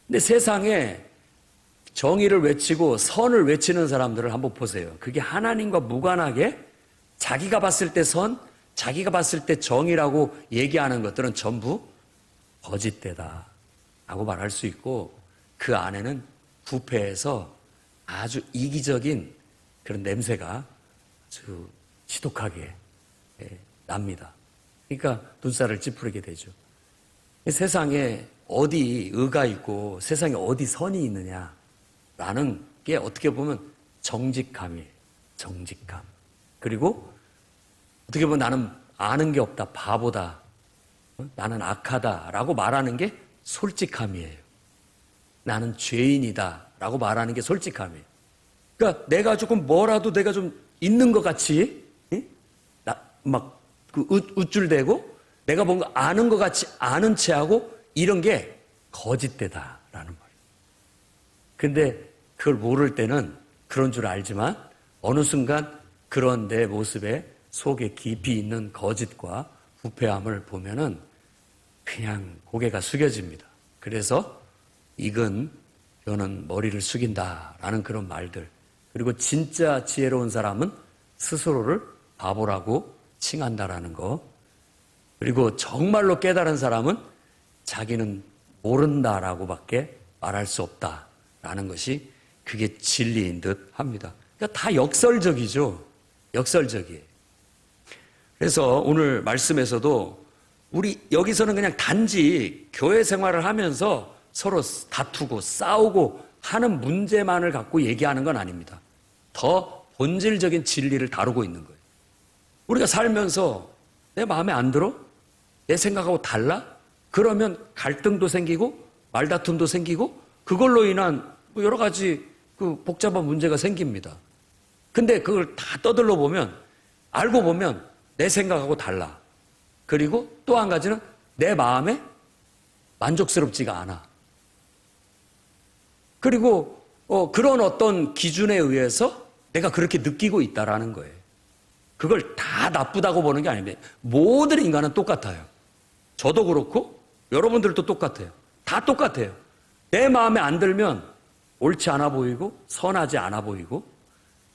근데 세상에 정의를 외치고 선을 외치는 사람들을 한번 보세요. 그게 하나님과 무관하게 자기가 봤을 때 선, 자기가 봤을 때 정의라고 얘기하는 것들은 전부 거짓되다 라고 말할 수 있고, 그 안에는 부패해서 아주 이기적인 그런 냄새가 아주 지독하게 납니다. 그러니까 눈살을 찌푸리게 되죠. 세상에 어디 의가 있고 세상에 어디 선이 있느냐라는 게 어떻게 보면 정직함이에요. 정직함. 그리고 어떻게 보면 나는 아는 게 없다, 바보다, 나는 악하다라고 말하는 게 솔직함이에요. 나는 죄인이다 라고 말하는 게 솔직함이에요. 그러니까 내가 조금 뭐라도 내가 좀 있는 것 같이 막 우쭐대고 내가 뭔가 아는 것 같이 아는 체하고 이런 게 거짓되다라는 말이에요. 근데 그걸 모를 때는 그런 줄 알지만 어느 순간 그런 내 모습에 속에 깊이 있는 거짓과 부패함을 보면은 그냥 고개가 숙여집니다. 그래서 익은 뼈는 머리를 숙인다라는 그런 말들. 그리고 진짜 지혜로운 사람은 스스로를 바보라고 칭한다라는 거. 그리고 정말로 깨달은 사람은 자기는 모른다라고밖에 말할 수 없다라는 것이 그게 진리인 듯 합니다. 그러니까 다 역설적이죠. 역설적이에요. 그래서 오늘 말씀에서도 우리 여기서는 그냥 단지 교회 생활을 하면서 서로 다투고 싸우고 하는 문제만을 갖고 얘기하는 건 아닙니다. 더 본질적인 진리를 다루고 있는 거예요. 우리가 살면서 내 마음에 안 들어? 내 생각하고 달라? 그러면 갈등도 생기고 말다툼도 생기고 그걸로 인한 여러 가지 그 복잡한 문제가 생깁니다. 근데 그걸 다 떠들러 보면 알고 보면 내 생각하고 달라. 그리고 또 한 가지는 내 마음에 만족스럽지가 않아. 그리고 그런 어떤 기준에 의해서 내가 그렇게 느끼고 있다라는 거예요. 그걸 다 나쁘다고 보는 게 아닙니다. 모든 인간은 똑같아요. 저도 그렇고 여러분들도 똑같아요. 다 똑같아요. 내 마음에 안 들면 옳지 않아 보이고 선하지 않아 보이고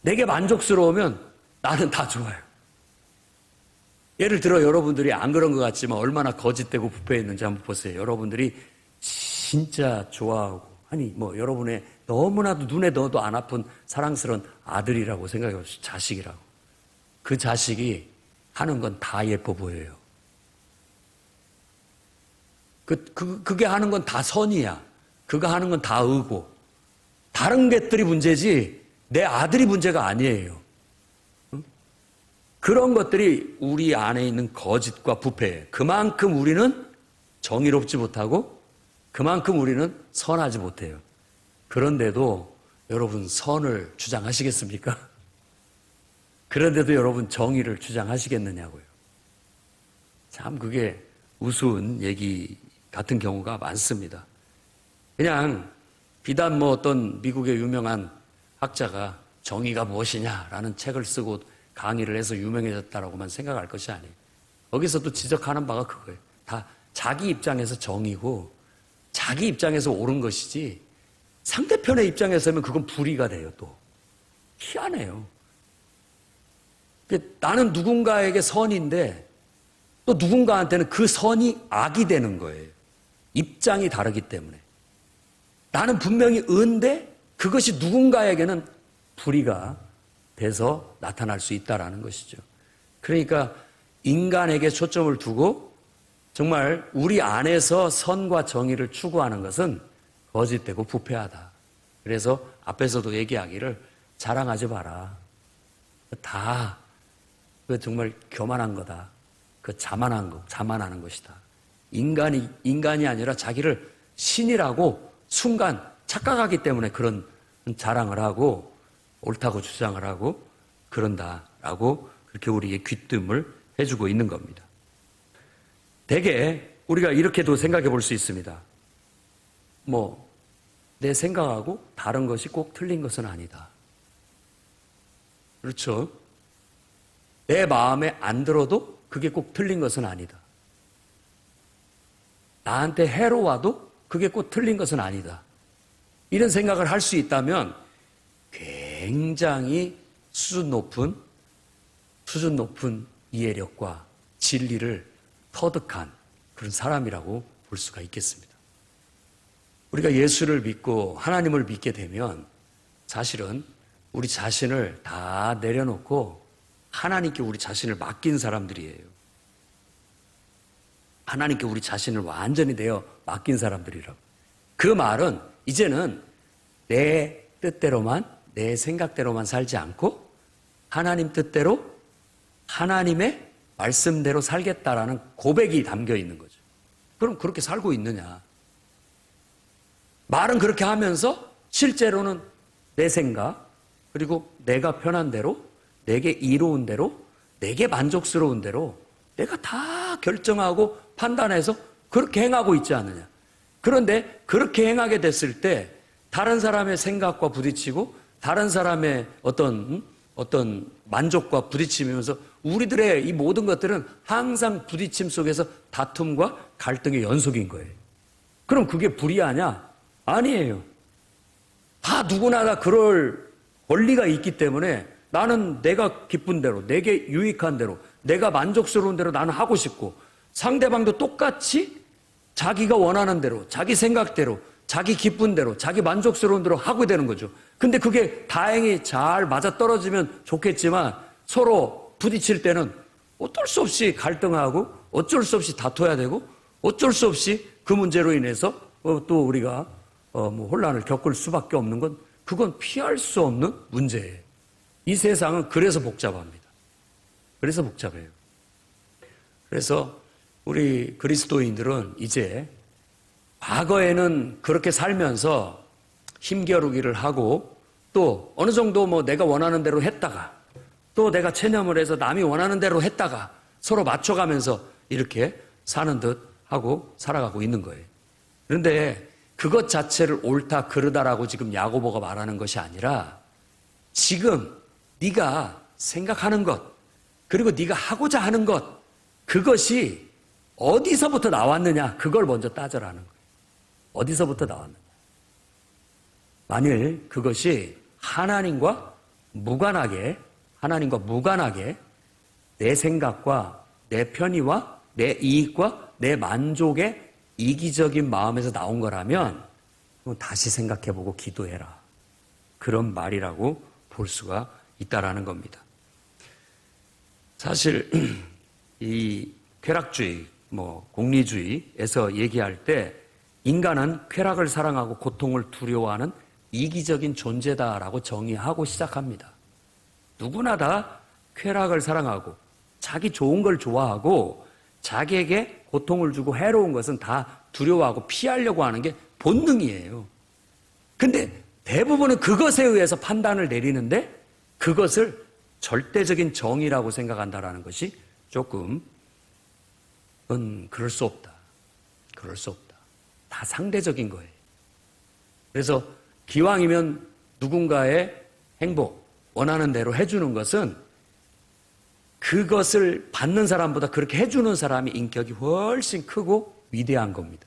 내게 만족스러우면 나는 다 좋아요. 예를 들어 여러분들이 안 그런 것 같지만 얼마나 거짓되고 부패했는지 한번 보세요. 여러분들이 진짜 좋아하고 아니 뭐 여러분의 너무나도 눈에 넣어도 안 아픈 사랑스러운 아들이라고 생각해 보세요. 자식이라고. 그 자식이 하는 건 다 예뻐 보여요. 그게 하는 건 다 선이야. 그거 하는 건 다 의고. 다른 것들이 문제지 내 아들이 문제가 아니에요. 응? 그런 것들이 우리 안에 있는 거짓과 부패예요. 그만큼 우리는 정의롭지 못하고 그만큼 우리는 선하지 못해요. 그런데도 여러분 선을 주장하시겠습니까? 그런데도 여러분 정의를 주장하시겠느냐고요. 참 그게 우스운 얘기 같은 경우가 많습니다. 그냥 비단 뭐 어떤 미국의 유명한 학자가 정의가 무엇이냐라는 책을 쓰고 강의를 해서 유명해졌다라고만 생각할 것이 아니에요. 거기서도 지적하는 바가 그거예요. 다 자기 입장에서 정의고 자기 입장에서 옳은 것이지 상대편의 입장에서는 그건 불의가 돼요. 또 희한해요. 나는 누군가에게 선인데 또 누군가한테는 그 선이 악이 되는 거예요. 입장이 다르기 때문에. 나는 분명히 의인데 그것이 누군가에게는 불의가 돼서 나타날 수 있다는 것이죠. 그러니까 인간에게 초점을 두고 정말 우리 안에서 선과 정의를 추구하는 것은 거짓되고 부패하다. 그래서 앞에서도 얘기하기를 자랑하지 마라. 다 그 정말 교만한 거다. 그 자만하는 것이다. 인간이 아니라 자기를 신이라고 순간 착각하기 때문에 그런 자랑을 하고 옳다고 주장을 하고 그런다라고 그렇게 우리에게 귀뜸을 해주고 있는 겁니다. 대개 우리가 이렇게도 생각해 볼 수 있습니다. 내 생각하고 다른 것이 꼭 틀린 것은 아니다. 그렇죠? 내 마음에 안 들어도 그게 꼭 틀린 것은 아니다. 나한테 해로 와도 그게 꼭 틀린 것은 아니다. 이런 생각을 할 수 있다면 굉장히 수준 높은 이해력과 진리를 터득한 그런 사람이라고 볼 수가 있겠습니다. 우리가 예수를 믿고 하나님을 믿게 되면 사실은 우리 자신을 다 내려놓고 하나님께 우리 자신을 맡긴 사람들이에요. 하나님께 우리 자신을 완전히 내어 맡긴 사람들이라고. 그 말은 이제는 내 뜻대로만, 내 생각대로만 살지 않고 하나님 뜻대로, 하나님의 말씀대로 살겠다라는 고백이 담겨 있는 거죠. 그럼 그렇게 살고 있느냐? 말은 그렇게 하면서 실제로는 내 생각, 그리고 내가 편한 대로, 내게 이로운 대로, 내게 만족스러운 대로 내가 다 결정하고 판단해서 그렇게 행하고 있지 않느냐. 그런데 그렇게 행하게 됐을 때 다른 사람의 생각과 부딪히고 다른 사람의 어떤 만족과 부딪히면서 우리들의 이 모든 것들은 항상 부딪힘 속에서 다툼과 갈등의 연속인 거예요. 그럼 그게 불의하냐? 아니에요. 다 누구나 다 그럴 권리가 있기 때문에 나는 내가 기쁜 대로, 내게 유익한 대로, 내가 만족스러운 대로 나는 하고 싶고 상대방도 똑같이 자기가 원하는 대로, 자기 생각대로, 자기 기쁜 대로, 자기 만족스러운 대로 하게 되는 거죠. 근데 그게 다행히 잘 맞아떨어지면 좋겠지만 서로 부딪힐 때는 어쩔 수 없이 갈등하고 어쩔 수 없이 다퉈야 되고 어쩔 수 없이 그 문제로 인해서 또 우리가 혼란을 겪을 수밖에 없는 건 그건 피할 수 없는 문제예요. 이 세상은 그래서 복잡합니다. 그래서 복잡해요. 그래서 우리 그리스도인들은 이제 과거에는 그렇게 살면서 힘겨루기를 하고 또 어느 정도 내가 원하는 대로 했다가 또 내가 체념을 해서 남이 원하는 대로 했다가 서로 맞춰가면서 이렇게 사는 듯 하고 살아가고 있는 거예요. 그런데 그것 자체를 옳다 그르다라고 지금 야고보가 말하는 것이 아니라 지금 네가 생각하는 것 그리고 네가 하고자 하는 것 그것이 어디서부터 나왔느냐 그걸 먼저 따져라는 거예요. 어디서부터 나왔느냐. 만일 그것이 하나님과 무관하게 내 생각과 내 편의와 내 이익과 내 만족의 이기적인 마음에서 나온 거라면 다시 생각해보고 기도해라. 그런 말이라고 볼 수가 있다라는 겁니다. 사실 이 쾌락주의, 공리주의에서 얘기할 때 인간은 쾌락을 사랑하고 고통을 두려워하는 이기적인 존재다라고 정의하고 시작합니다. 누구나 다 쾌락을 사랑하고 자기 좋은 걸 좋아하고 자기에게 고통을 주고 해로운 것은 다 두려워하고 피하려고 하는 게 본능이에요. 근데 대부분은 그것에 의해서 판단을 내리는데 그것을 절대적인 정의라고 생각한다라는 것이 조금 그럴 수 없다. 그럴 수 없다. 다 상대적인 거예요. 그래서 기왕이면 누군가의 행복, 원하는 대로 해주는 것은 그것을 받는 사람보다 그렇게 해주는 사람이 인격이 훨씬 크고 위대한 겁니다.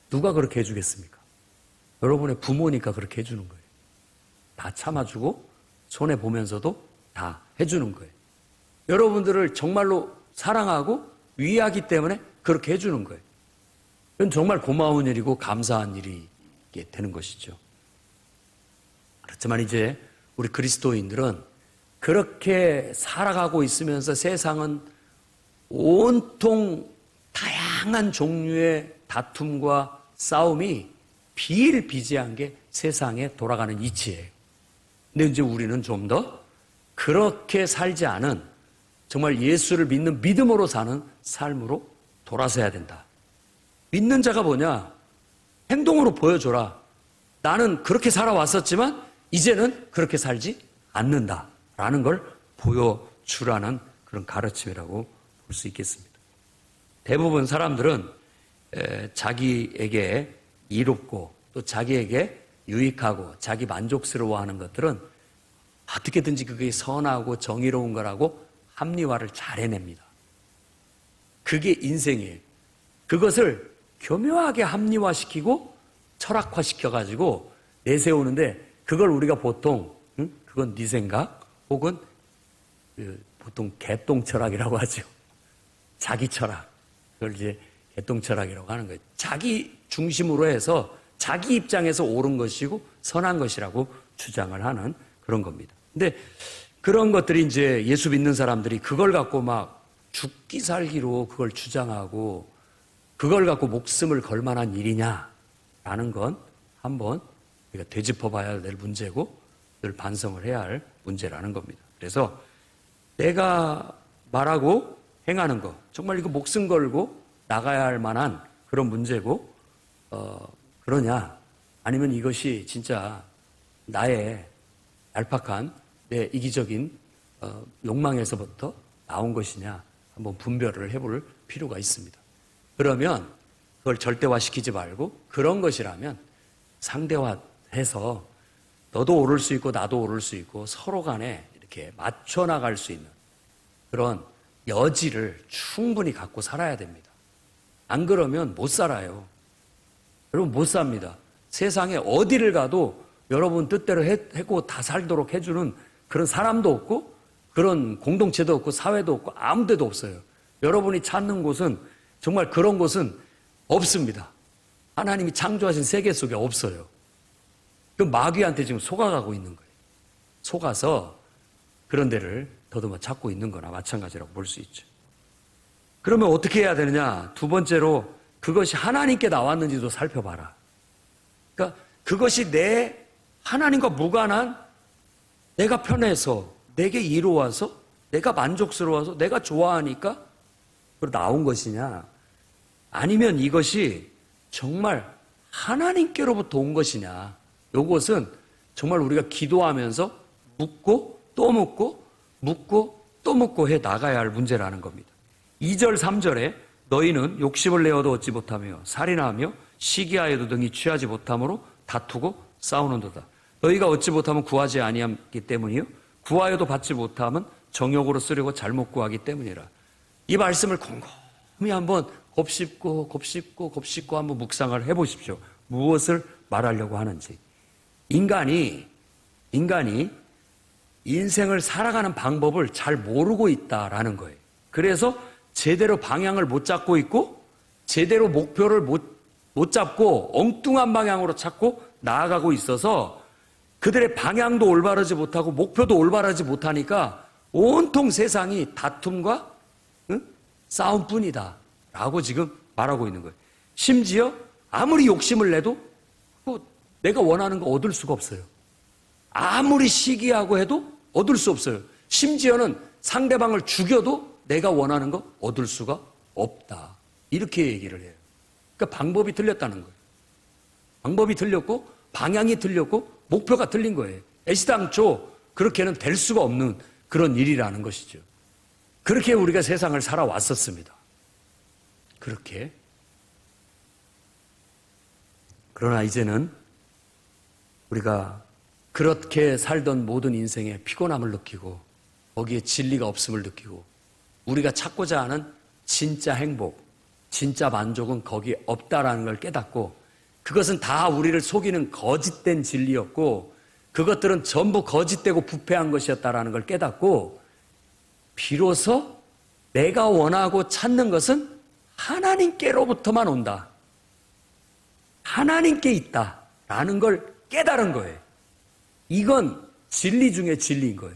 누가 그렇게 해주겠습니까? 여러분의 부모니까 그렇게 해주는 거예요. 다 참아주고 손해보면서도 다 해주는 거예요. 여러분들을 정말로 사랑하고 위하기 때문에 그렇게 해주는 거예요. 그건 정말 고마운 일이고 감사한 일이 되는 것이죠. 그렇지만 이제 우리 그리스도인들은 그렇게 살아가고 있으면서 세상은 온통 다양한 종류의 다툼과 싸움이 비일비재한 게 세상에 돌아가는 이치예요. 근데 이제 우리는 좀 더 그렇게 살지 않은 정말 예수를 믿는 믿음으로 사는 삶으로 돌아서야 된다. 믿는 자가 뭐냐? 행동으로 보여줘라. 나는 그렇게 살아왔었지만 이제는 그렇게 살지 않는다라는 걸 보여주라는 그런 가르침이라고 볼 수 있겠습니다. 대부분 사람들은 자기에게 이롭고 또 자기에게 유익하고 자기 만족스러워하는 것들은 어떻게든지 그게 선하고 정의로운 거라고 합리화를 잘 해냅니다. 그게 인생이에요. 그것을 교묘하게 합리화시키고 철학화시켜가지고 내세우는데 그걸 우리가 보통 그건 네 생각 혹은 보통 개똥철학이라고 하죠. 자기 철학. 그걸 이제 개똥철학이라고 하는 거예요. 자기 중심으로 해서 자기 입장에서 옳은 것이고 선한 것이라고 주장을 하는 그런 겁니다. 근데 그런 것들이 이제 예수 믿는 사람들이 그걸 갖고 막 죽기 살기로 그걸 주장하고 그걸 갖고 목숨을 걸 만한 일이냐라는 건 한번 우리가 되짚어 봐야 될 문제고 늘 반성을 해야 할 문제라는 겁니다. 그래서 내가 말하고 행하는 거 정말 이거 목숨 걸고 나가야 할 만한 그런 문제고 그러냐 아니면 이것이 진짜 나의 얄팍한 내 이기적인 욕망에서부터 나온 것이냐 한번 분별을 해볼 필요가 있습니다. 그러면 그걸 절대화시키지 말고 그런 것이라면 상대화해서 너도 오를 수 있고 나도 오를 수 있고 서로 간에 이렇게 맞춰 나갈 수 있는 그런 여지를 충분히 갖고 살아야 됩니다. 안 그러면 못 살아요. 여러분 못 삽니다. 세상에 어디를 가도 여러분 뜻대로 하고 다 살도록 해주는 그런 사람도 없고 그런 공동체도 없고 사회도 없고 아무 데도 없어요. 여러분이 찾는 곳은 정말 그런 곳은 없습니다. 하나님이 창조하신 세계 속에 없어요. 그 마귀한테 지금 속아가고 있는 거예요. 속아서 그런 데를 더듬어 찾고 있는 거나 마찬가지라고 볼 수 있죠. 그러면 어떻게 해야 되느냐? 두 번째로 그것이 하나님께 나왔는지도 살펴봐라. 그러니까 그것이 내 하나님과 무관한 내가 편해서 내게 이로워서 내가 만족스러워서 내가 좋아하니까 나온 것이냐 아니면 이것이 정말 하나님께로부터 온 것이냐 이것은 정말 우리가 기도하면서 묻고 또 묻고 묻고 또 묻고 해 나가야 할 문제라는 겁니다. 2절 3절에 너희는 욕심을 내어도 얻지 못하며 살인하며 시기하여도 등이 취하지 못함으로 다투고 싸우는도다. 너희가 얻지 못하면 구하지 아니하기 때문이요 구하여도 받지 못하면 정욕으로 쓰려고 잘못 구하기 때문이라. 이 말씀을 곰곰이 한번 곱씹고 한번 묵상을 해보십시오. 무엇을 말하려고 하는지. 인간이 인생을 살아가는 방법을 잘 모르고 있다라는 거예요. 그래서 제대로 방향을 못 잡고 있고 제대로 목표를 못 잡고 엉뚱한 방향으로 찾고 나아가고 있어서 그들의 방향도 올바르지 못하고 목표도 올바르지 못하니까 온통 세상이 다툼과 싸움뿐이다 라고 지금 말하고 있는 거예요. 심지어 아무리 욕심을 내도 내가 원하는 거 얻을 수가 없어요. 아무리 시기하고 해도 얻을 수 없어요. 심지어는 상대방을 죽여도 내가 원하는 거 얻을 수가 없다. 이렇게 얘기를 해요. 그러니까 방법이 틀렸다는 거예요. 방법이 틀렸고 방향이 틀렸고 목표가 틀린 거예요. 애시당초 그렇게는 될 수가 없는 그런 일이라는 것이죠. 그렇게 우리가 세상을 살아왔었습니다. 그렇게. 그러나 이제는 우리가 그렇게 살던 모든 인생에 피곤함을 느끼고 거기에 진리가 없음을 느끼고 우리가 찾고자 하는 진짜 행복, 진짜 만족은 거기에 없다라는 걸 깨닫고 그것은 다 우리를 속이는 거짓된 진리였고 그것들은 전부 거짓되고 부패한 것이었다라는 걸 깨닫고 비로소 내가 원하고 찾는 것은 하나님께로부터만 온다. 하나님께 있다라는 걸 깨달은 거예요. 이건 진리 중에 진리인 거예요.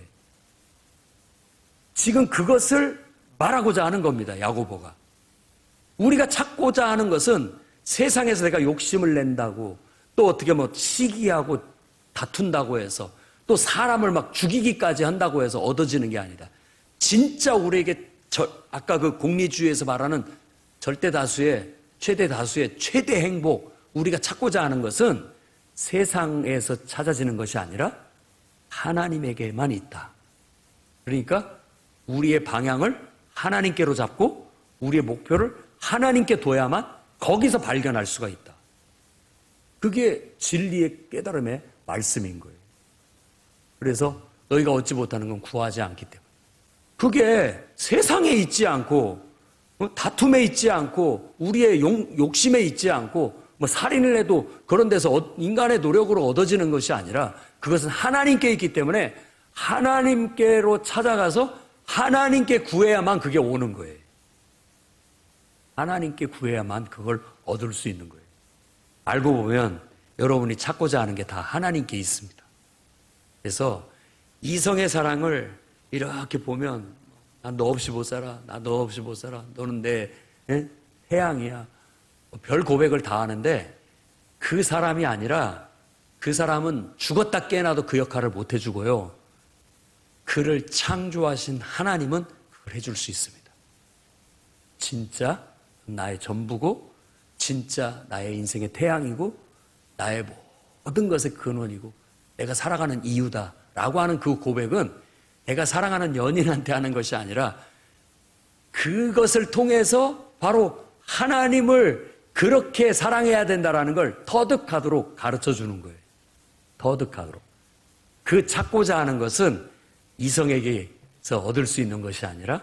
지금 그것을 말하고자 하는 겁니다. 야고보가. 우리가 찾고자 하는 것은 세상에서 내가 욕심을 낸다고 또 어떻게 시기하고 다툰다고 해서 또 사람을 막 죽이기까지 한다고 해서 얻어지는 게 아니다. 진짜 우리에게 아까 그 공리주의에서 말하는 절대 다수의 최대 다수의 최대 행복 우리가 찾고자 하는 것은 세상에서 찾아지는 것이 아니라 하나님에게만 있다. 그러니까 우리의 방향을 하나님께로 잡고 우리의 목표를 하나님께 둬야만 거기서 발견할 수가 있다. 그게 진리의 깨달음의 말씀인 거예요. 그래서 너희가 얻지 못하는 건 구하지 않기 때문에. 그게 세상에 있지 않고 다툼에 있지 않고 우리의 욕심에 있지 않고 뭐 살인을 해도 그런 데서 인간의 노력으로 얻어지는 것이 아니라 그것은 하나님께 있기 때문에 하나님께로 찾아가서 하나님께 구해야만 그게 오는 거예요. 하나님께 구해야만 그걸 얻을 수 있는 거예요. 알고 보면 여러분이 찾고자 하는 게 다 하나님께 있습니다. 그래서 이성의 사랑을 이렇게 보면 난 너 없이 못 살아. 나 너 없이 못 살아. 너는 내 태양이야. 별 고백을 다 하는데 그 사람이 아니라 그 사람은 죽었다 깨어나도 그 역할을 못 해주고요. 그를 창조하신 하나님은 그걸 해줄 수 있습니다. 진짜 나의 전부고 진짜 나의 인생의 태양이고 나의 모든 것의 근원이고 내가 살아가는 이유다라고 하는 그 고백은 내가 사랑하는 연인한테 하는 것이 아니라 그것을 통해서 바로 하나님을 그렇게 사랑해야 된다라는 걸 터득하도록 가르쳐 주는 거예요. 터득하도록. 그 찾고자 하는 것은 이성에게서 얻을 수 있는 것이 아니라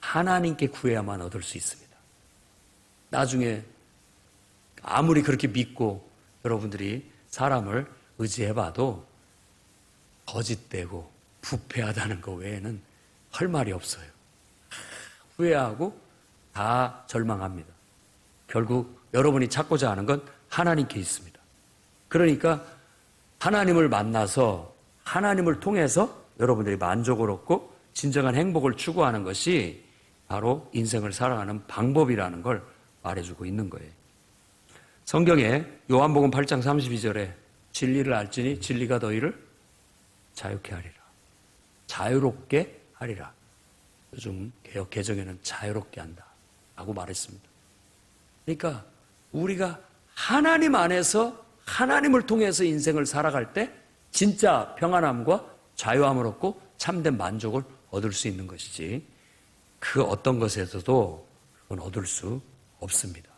하나님께 구해야만 얻을 수 있습니다. 나중에 아무리 그렇게 믿고 여러분들이 사람을 의지해봐도 거짓되고 부패하다는 것 외에는 할 말이 없어요. 후회하고 다 절망합니다. 결국 여러분이 찾고자 하는 건 하나님께 있습니다. 그러니까 하나님을 만나서 하나님을 통해서 여러분들이 만족을 얻고 진정한 행복을 추구하는 것이 바로 인생을 살아가는 방법이라는 걸 말해주고 있는 거예요. 성경에 요한복음 8장 32절에 진리를 알지니 진리가 너희를 자유케 하리라. 자유롭게 하리라. 요즘 개역 개정에는 자유롭게 한다 라고 말했습니다. 그러니까 우리가 하나님 안에서 하나님을 통해서 인생을 살아갈 때 진짜 평안함과 자유함을 얻고 참된 만족을 얻을 수 있는 것이지 그 어떤 것에서도 그건 얻을 수 없습니다.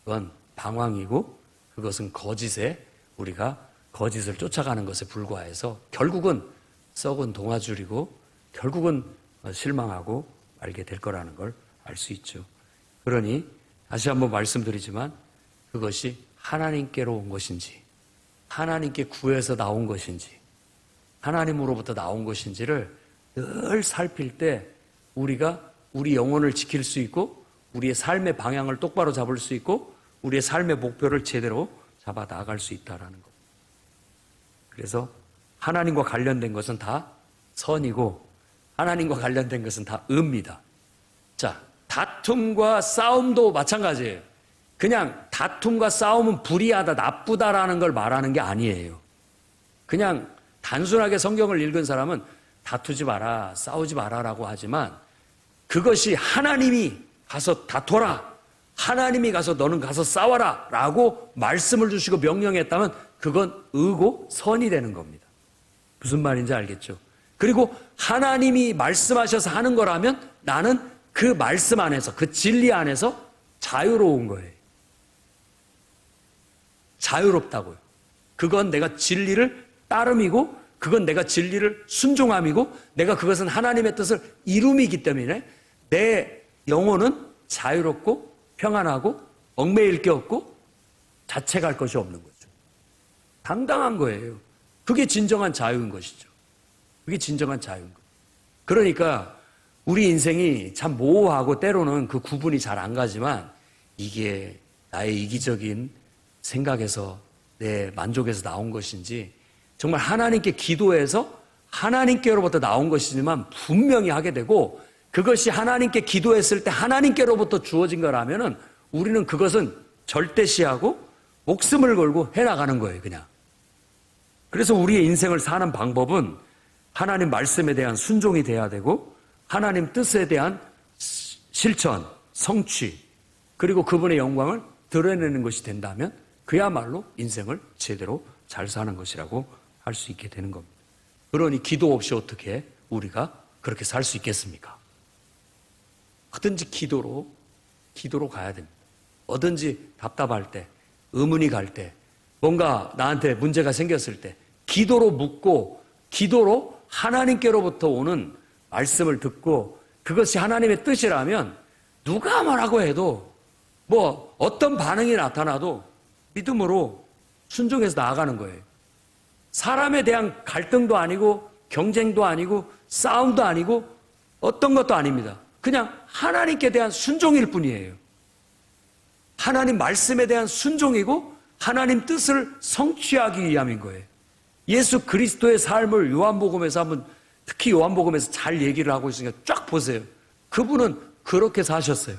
그건 방황이고 그것은 거짓에 우리가 거짓을 쫓아가는 것에 불과해서 결국은 썩은 동아줄이고 결국은 실망하고 말게 될 거라는 걸 알 수 있죠. 그러니 다시 한번 말씀드리지만 그것이 하나님께로 온 것인지 하나님께 구해서 나온 것인지 하나님으로부터 나온 것인지를 늘 살필 때 우리가 우리 영혼을 지킬 수 있고 우리의 삶의 방향을 똑바로 잡을 수 있고 우리의 삶의 목표를 제대로 잡아 나갈 수 있다는 것. 그래서 하나님과 관련된 것은 다 선이고 하나님과 관련된 것은 다 의입니다. 자, 다툼과 싸움도 마찬가지예요. 그냥 다툼과 싸움은 불의하다, 나쁘다라는 걸 말하는 게 아니에요. 그냥 단순하게 성경을 읽은 사람은 다투지 마라, 싸우지 마라라고 하지만 그것이 하나님이 가서 다퉈라, 하나님이 가서 너는 가서 싸워라 라고 말씀을 주시고 명령했다면 그건 의고 선이 되는 겁니다. 무슨 말인지 알겠죠? 그리고 하나님이 말씀하셔서 하는 거라면 나는 그 말씀 안에서 그 진리 안에서 자유로운 거예요. 자유롭다고요. 그건 내가 진리를 따름이고 그건 내가 진리를 순종함이고 내가 그것은 하나님의 뜻을 이룸이기 때문에 내 영혼은 자유롭고 평안하고 얽매일 게 없고 자책할 것이 없는 거죠. 당당한 거예요. 그게 진정한 자유인 것이죠. 그게 진정한 자유인 거예요. 그러니까 우리 인생이 참 모호하고 때로는 그 구분이 잘 안 가지만 이게 나의 이기적인 생각에서 내 만족에서 나온 것인지 정말 하나님께 기도해서 하나님께로부터 나온 것이지만 분명히 하게 되고 그것이 하나님께 기도했을 때 하나님께로부터 주어진 거라면은 우리는 그것은 절대시하고 목숨을 걸고 해나가는 거예요, 그냥. 그래서 우리의 인생을 사는 방법은 하나님 말씀에 대한 순종이 돼야 되고 하나님 뜻에 대한 실천, 성취, 그리고 그분의 영광을 드러내는 것이 된다면 그야말로 인생을 제대로 잘 사는 것이라고 할 수 있게 되는 겁니다. 그러니 기도 없이 어떻게 우리가 그렇게 살 수 있겠습니까? 뭐든지 기도로 가야 됩니다. 뭐든지 답답할 때, 의문이 갈 때, 뭔가 나한테 문제가 생겼을 때 기도로 묻고 기도로 하나님께로부터 오는 말씀을 듣고 그것이 하나님의 뜻이라면 누가 뭐라고 해도 뭐 어떤 반응이 나타나도 믿음으로 순종해서 나아가는 거예요. 사람에 대한 갈등도 아니고 경쟁도 아니고 싸움도 아니고 어떤 것도 아닙니다. 그냥 하나님께 대한 순종일 뿐이에요. 하나님 말씀에 대한 순종이고 하나님 뜻을 성취하기 위함인 거예요. 예수 그리스도의 삶을 요한복음에서 한번, 특히 요한복음에서 잘 얘기를 하고 있으니까 쫙 보세요. 그분은 그렇게 사셨어요.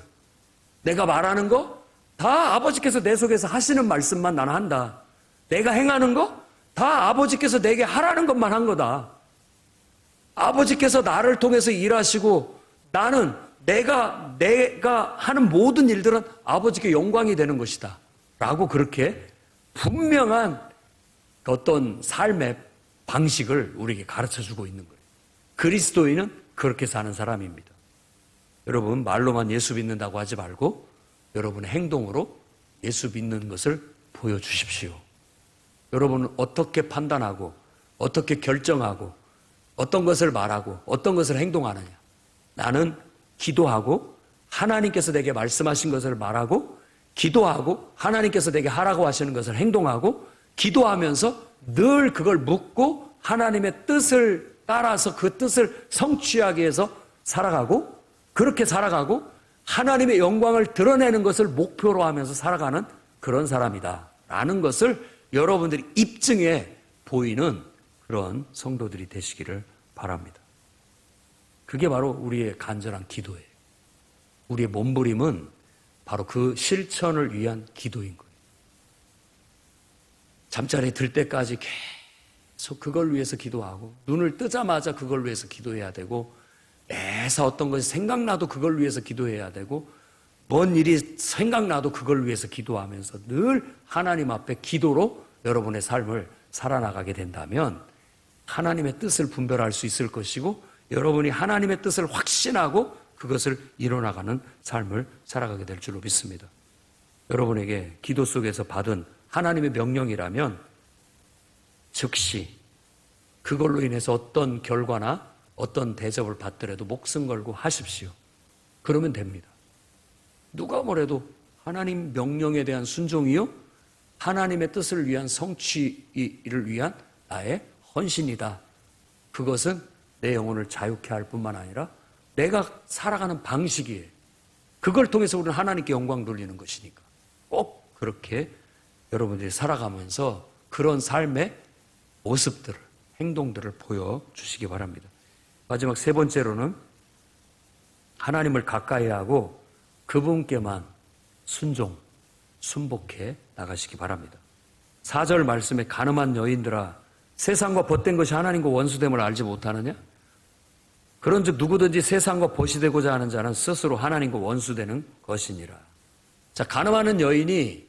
내가 말하는 거 다 아버지께서 내 속에서 하시는 말씀만 나는 한다. 내가 행하는 거 다 아버지께서 내게 하라는 것만 한 거다. 아버지께서 나를 통해서 일하시고 나는 내가 하는 모든 일들은 아버지께 영광이 되는 것이다. 라고 그렇게 분명한 어떤 삶의 방식을 우리에게 가르쳐주고 있는 거예요. 그리스도인은 그렇게 사는 사람입니다. 여러분, 말로만 예수 믿는다고 하지 말고 여러분의 행동으로 예수 믿는 것을 보여주십시오. 여러분은 어떻게 판단하고 어떻게 결정하고 어떤 것을 말하고 어떤 것을 행동하느냐. 나는 기도하고 하나님께서 내게 말씀하신 것을 말하고 기도하고 하나님께서 내게 하라고 하시는 것을 행동하고 기도하면서 늘 그걸 묻고 하나님의 뜻을 따라서 그 뜻을 성취하기 위해서 살아가고 그렇게 살아가고 하나님의 영광을 드러내는 것을 목표로 하면서 살아가는 그런 사람이다 라는 것을 여러분들이 입증해 보이는 그런 성도들이 되시기를 바랍니다. 그게 바로 우리의 간절한 기도예요. 우리의 몸부림은 바로 그 실천을 위한 기도인 거예요. 잠자리에 들 때까지 계속 그걸 위해서 기도하고 눈을 뜨자마자 그걸 위해서 기도해야 되고 매사 어떤 것이 생각나도 그걸 위해서 기도해야 되고 뭔 일이 생각나도 그걸 위해서 기도하면서 늘 하나님 앞에 기도로 여러분의 삶을 살아나가게 된다면 하나님의 뜻을 분별할 수 있을 것이고 여러분이 하나님의 뜻을 확신하고 그것을 이뤄나가는 삶을 살아가게 될 줄로 믿습니다. 여러분에게 기도 속에서 받은 하나님의 명령이라면 즉시 그걸로 인해서 어떤 결과나 어떤 대접을 받더라도 목숨 걸고 하십시오. 그러면 됩니다. 누가 뭐래도 하나님 명령에 대한 순종이요 하나님의 뜻을 위한 성취를 위한 나의 헌신이다. 그것은 내 영혼을 자유케 할 뿐만 아니라 내가 살아가는 방식이에요. 그걸 통해서 우리는 하나님께 영광 돌리는 것이니까 꼭 그렇게 여러분들이 살아가면서 그런 삶의 모습들을, 행동들을 보여주시기 바랍니다. 마지막 세 번째로는 하나님을 가까이 하고 그분께만 순복해 나가시기 바랍니다. 4절 말씀에 간음한 여인들아 세상과 벗된 것이 하나님과 원수됨을 알지 못하느냐? 그런즉 누구든지 세상과 벗이 되고자 하는 자는 스스로 하나님과 원수되는 것이니라. 자, 간음하는 여인이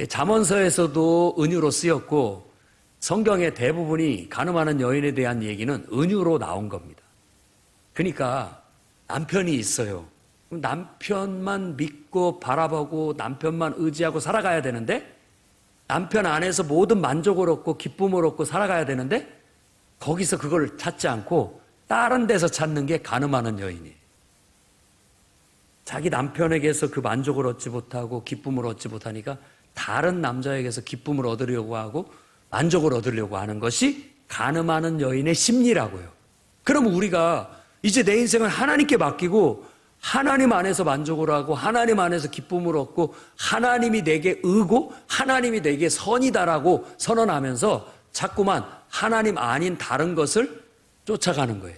잠언서에서도 은유로 쓰였고 성경의 대부분이 간음하는 여인에 대한 얘기는 은유로 나온 겁니다. 그러니까 남편이 있어요. 남편만 믿고 바라보고 남편만 의지하고 살아가야 되는데 남편 안에서 모든 만족을 얻고 기쁨을 얻고 살아가야 되는데 거기서 그걸 찾지 않고 다른 데서 찾는 게 간음하는 여인이에요. 자기 남편에게서 그 만족을 얻지 못하고 기쁨을 얻지 못하니까 다른 남자에게서 기쁨을 얻으려고 하고 만족을 얻으려고 하는 것이 간음하는 여인의 심리라고요. 그럼 우리가 이제 내 인생을 하나님께 맡기고 하나님 안에서 만족을 하고 하나님 안에서 기쁨을 얻고 하나님이 내게 의고 하나님이 내게 선이다라고 선언하면서 자꾸만 하나님 아닌 다른 것을 쫓아가는 거예요.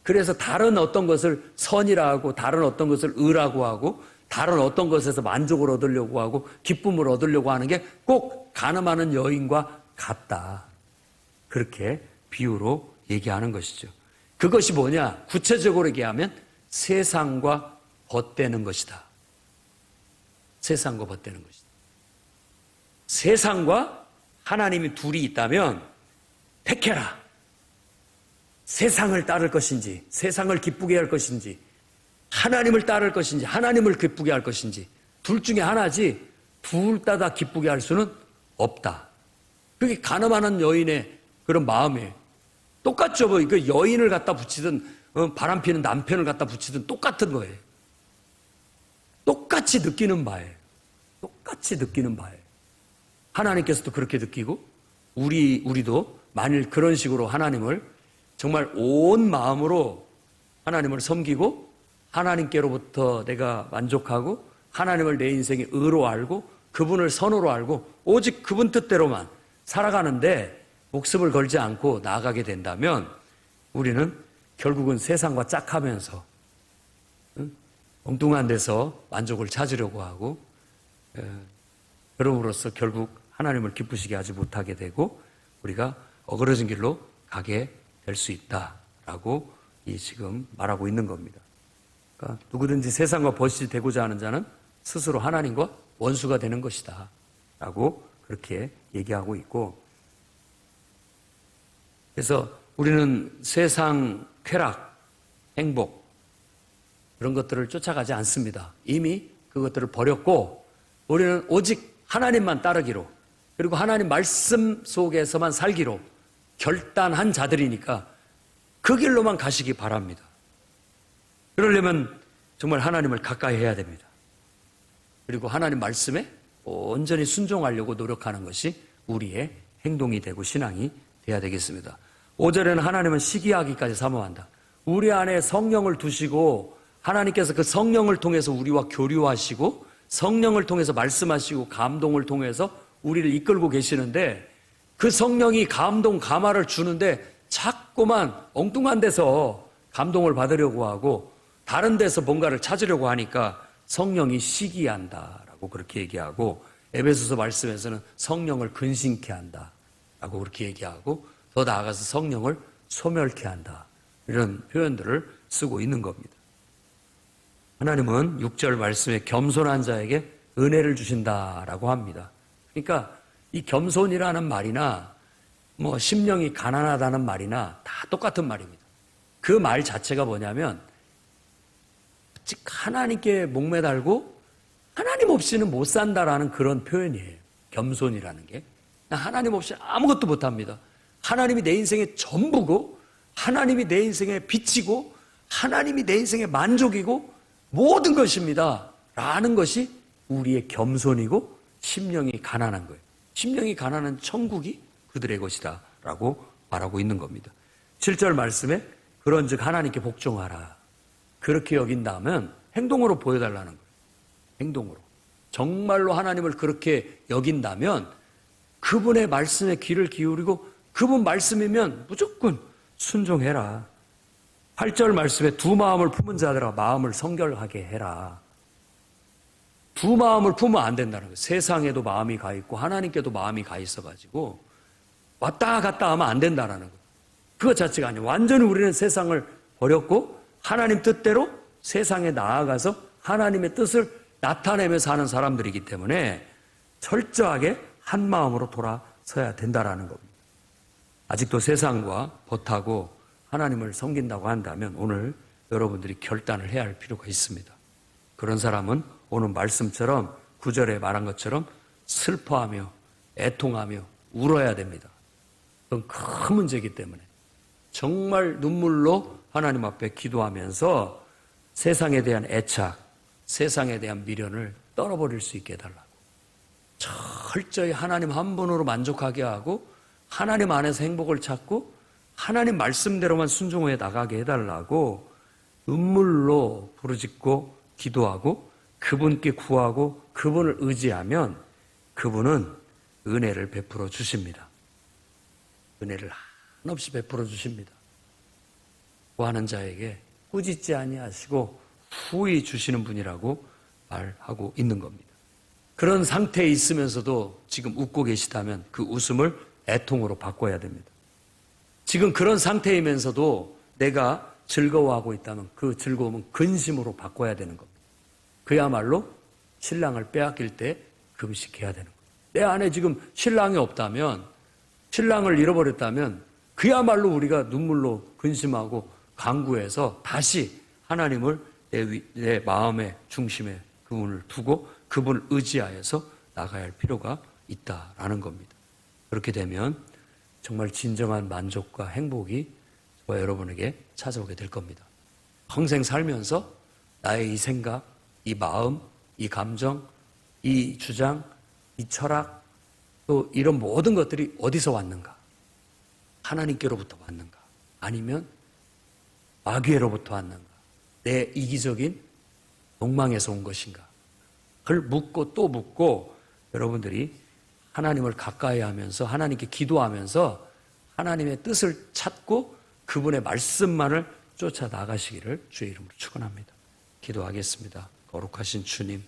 그래서 다른 어떤 것을 선이라 하고 다른 어떤 것을 의라고 하고 다른 어떤 것에서 만족을 얻으려고 하고 기쁨을 얻으려고 하는 게 꼭 간음하는 여인과 같다. 그렇게 비유로 얘기하는 것이죠. 그것이 뭐냐? 구체적으로 얘기하면 세상과 벗되는 것이다. 세상과 벗되는 것이다. 세상과 하나님이 둘이 있다면 택해라. 세상을 따를 것인지 세상을 기쁘게 할 것인지 하나님을 따를 것인지 하나님을 기쁘게 할 것인지 둘 중에 하나지 둘 다 기쁘게 할 수는 없다. 그게 간음하는 여인의 그런 마음이에요. 똑같죠. 뭐 그 여인을 갖다 붙이든 바람피는 남편을 갖다 붙이든 똑같은 거예요. 똑같이 느끼는 바예요. 똑같이 느끼는 바예요. 하나님께서도 그렇게 느끼고 우리도 만일 그런 식으로 하나님을 정말 온 마음으로 하나님을 섬기고 하나님께로부터 내가 만족하고 하나님을 내 인생의 의로 알고 그분을 선으로 알고 오직 그분 뜻대로만 살아가는데 목숨을 걸지 않고 나아가게 된다면 우리는 결국은 세상과 짝하면서 엉뚱한 데서 만족을 찾으려고 하고 그럼으로써 결국 하나님을 기쁘시게 하지 못하게 되고 우리가 어그러진 길로 가게 될 수 있다라고 지금 말하고 있는 겁니다. 그러니까 누구든지 세상과 벗이 되고자 하는 자는 스스로 하나님과 원수가 되는 것이다 라고 그렇게 얘기하고 있고, 그래서 우리는 세상 쾌락, 행복 그런 것들을 쫓아가지 않습니다. 이미 그것들을 버렸고 우리는 오직 하나님만 따르기로, 그리고 하나님 말씀 속에서만 살기로 결단한 자들이니까 그 길로만 가시기 바랍니다. 그러려면 정말 하나님을 가까이 해야 됩니다. 그리고 하나님 말씀에 온전히 순종하려고 노력하는 것이 우리의 행동이 되고 신앙이 돼야 되겠습니다. 5절에는 하나님은 시기하기까지 사모한다. 우리 안에 성령을 두시고 하나님께서 그 성령을 통해서 우리와 교류하시고 성령을 통해서 말씀하시고 감동을 통해서 우리를 이끌고 계시는데, 그 성령이 감동, 감화를 주는데 자꾸만 엉뚱한 데서 감동을 받으려고 하고 다른 데서 뭔가를 찾으려고 하니까 성령이 시기한다라고 그렇게 얘기하고, 에베소서 말씀에서는 성령을 근심케 한다라고 그렇게 얘기하고, 더 나아가서 성령을 소멸케 한다, 이런 표현들을 쓰고 있는 겁니다. 하나님은 6절 말씀에 겸손한 자에게 은혜를 주신다라고 합니다. 그러니까 이 겸손이라는 말이나 심령이 가난하다는 말이나 다 똑같은 말입니다. 그 말 자체가 뭐냐면 즉 하나님께 목매달고 하나님 없이는 못 산다라는 그런 표현이에요. 겸손이라는 게 하나님 없이 아무것도 못합니다. 하나님이 내 인생의 전부고 하나님이 내 인생의 빛이고 하나님이 내 인생의 만족이고 모든 것입니다 라는 것이 우리의 겸손이고 심령이 가난한 거예요. 심령이 가난한 천국이 그들의 것이다 라고 말하고 있는 겁니다. 7절 말씀에 그런즉 하나님께 복종하라, 그렇게 여긴다면 행동으로 보여달라는 거예요. 행동으로 정말로 하나님을 그렇게 여긴다면 그분의 말씀에 귀를 기울이고 그분 말씀이면 무조건 순종해라. 8절 말씀에 두 마음을 품은 자들아 마음을 성결하게 해라. 두 마음을 품으면 안 된다는 거예요. 세상에도 마음이 가 있고 하나님께도 마음이 가 있어가지고 왔다 갔다 하면 안 된다는 거예요. 그것 자체가 아니에요. 완전히 우리는 세상을 버렸고 하나님 뜻대로 세상에 나아가서 하나님의 뜻을 나타내며 사는 사람들이기 때문에 철저하게 한 마음으로 돌아서야 된다는 겁니다. 아직도 세상과 벗하고 하나님을 섬긴다고 한다면 오늘 여러분들이 결단을 해야 할 필요가 있습니다. 그런 사람은 오늘 말씀처럼 9절에 말한 것처럼 슬퍼하며 애통하며 울어야 됩니다. 그건 큰 문제이기 때문에 정말 눈물로 하나님 앞에 기도하면서 세상에 대한 애착, 세상에 대한 미련을 떨어버릴 수 있게 해달라고, 철저히 하나님 한 분으로 만족하게 하고 하나님 안에서 행복을 찾고 하나님 말씀대로만 순종해 나가게 해달라고 눈물로 부르짖고 기도하고 그분께 구하고 그분을 의지하면 그분은 은혜를 베풀어 주십니다. 은혜를 한없이 베풀어 주십니다. 구하는 자에게 꾸짖지 아니하시고 후히 주시는 분이라고 말하고 있는 겁니다. 그런 상태에 있으면서도 지금 웃고 계시다면 그 웃음을 애통으로 바꿔야 됩니다. 지금 그런 상태이면서도 내가 즐거워하고 있다면 그 즐거움은 근심으로 바꿔야 되는 겁니다. 그야말로 신랑을 빼앗길 때 금식해야 되는 거예요. 내 안에 지금 신랑이 없다면, 신랑을 잃어버렸다면 그야말로 우리가 눈물로 근심하고 간구해서 다시 하나님을 내 마음의 중심에 그분을 두고 그분을 의지하여서 나가야 할 필요가 있다라는 겁니다. 그렇게 되면 정말 진정한 만족과 행복이 저와 여러분에게 찾아오게 될 겁니다. 평생 살면서 나의 이 생각, 이 마음, 이 감정, 이 주장, 이 철학, 또 이런 모든 것들이 어디서 왔는가? 하나님께로부터 왔는가? 아니면 마귀로부터 왔는가? 내 이기적인 욕망에서 온 것인가? 그걸 묻고 또 묻고 여러분들이 하나님을 가까이 하면서 하나님께 기도하면서 하나님의 뜻을 찾고 그분의 말씀만을 쫓아 나가시기를 주의 이름으로 축원합니다. 기도하겠습니다. 거룩하신 주님,